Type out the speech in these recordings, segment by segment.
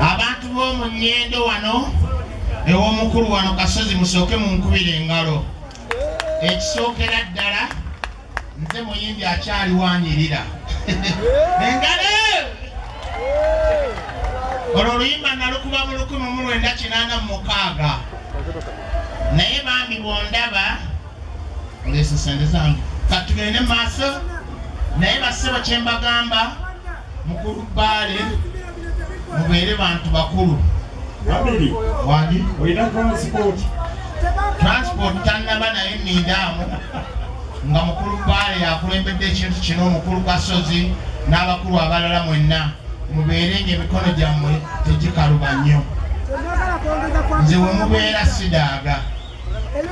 Abantu b'omu nnyendo wano ew'omukulu wano kasozi musooke munkubira engalo. Ekisookera ddala nze muyimbi akyaliwanirira. Engalo! Olwo oluyimba nalukuba mu 1986. Naye bambi bw'ondaba oleese sente zange katugende maaso. Naye bassebo kye mbagamba mukulu Bbaale mubeere bantu bakulu. Abiri Wandi olina transport tannaba naye nindaamu nga mukulu Bbaale yakulembedde ekintu kino, omukulu Kasozi n'abakulu abalala mwenna mubeere ng'emikono gyammwe tegikaluba nnyo. Nze we mubeera sidaaga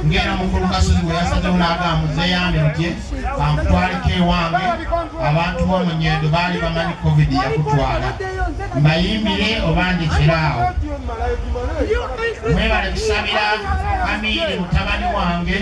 ngera mukulu Kasozi bwe yasazeewo n'agamba muzeeyambye ankutwaleko ewange. Abantu b'omu nnyendo baali bamanyi covid yakutwala, mbayimbire oba ndikiraawo. Mwebale kusabira AMIR mutabani wange.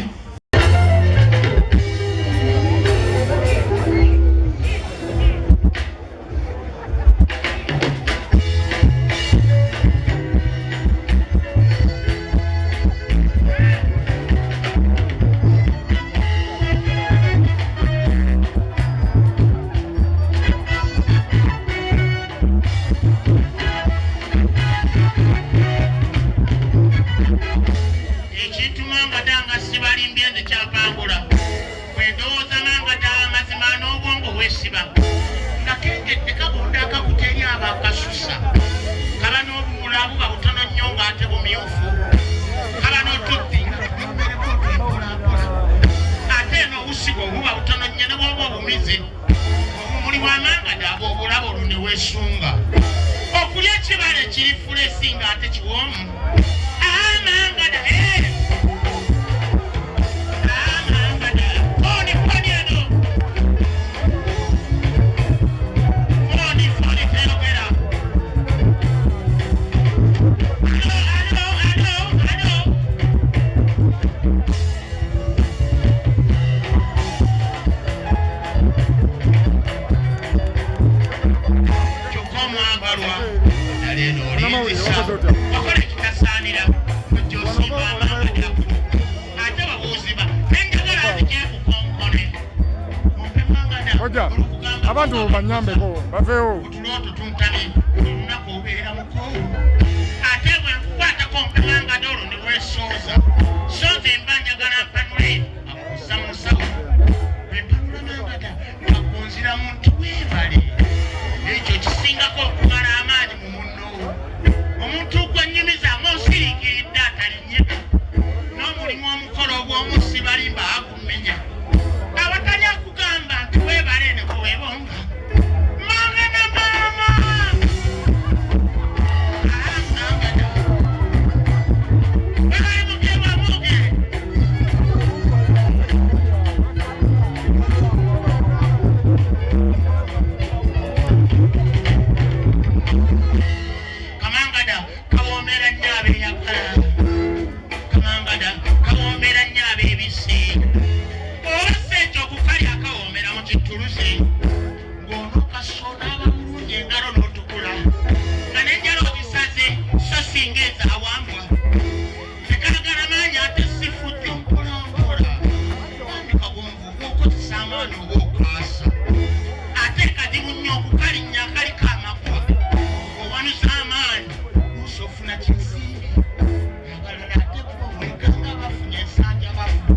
abantu banyambeko baveewo. kawoomera nnyo ab'ebisi oba sente okukali akawoomera mu kituluze ng'onokasoona abamulungi engalo n'otukula nga n'enjala obisaze so singa ezawambwa tekagala maanyi ate sifudde mpolampola wandika bwonvuuba okozesa amaani oba okaasa ate kazibu nnyo okukalinnya akaliko amaggwa owanuza amaanyi osofuna kinsimbi abalala ate kuba weganga bafunye ensanja bafu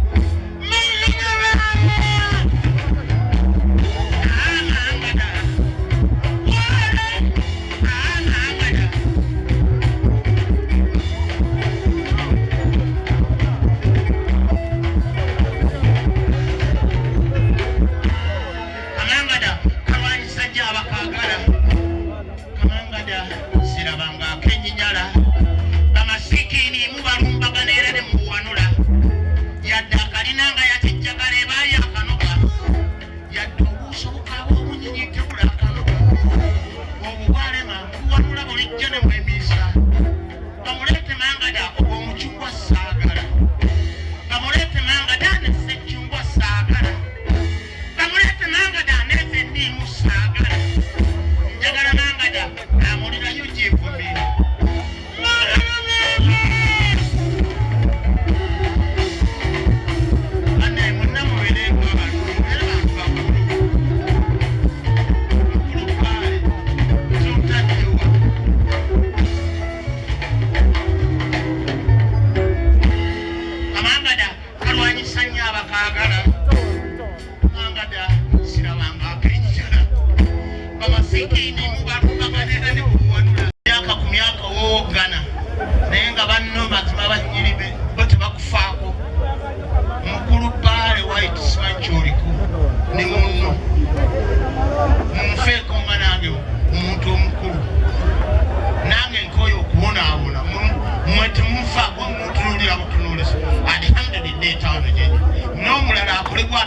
n'omulala akolebwa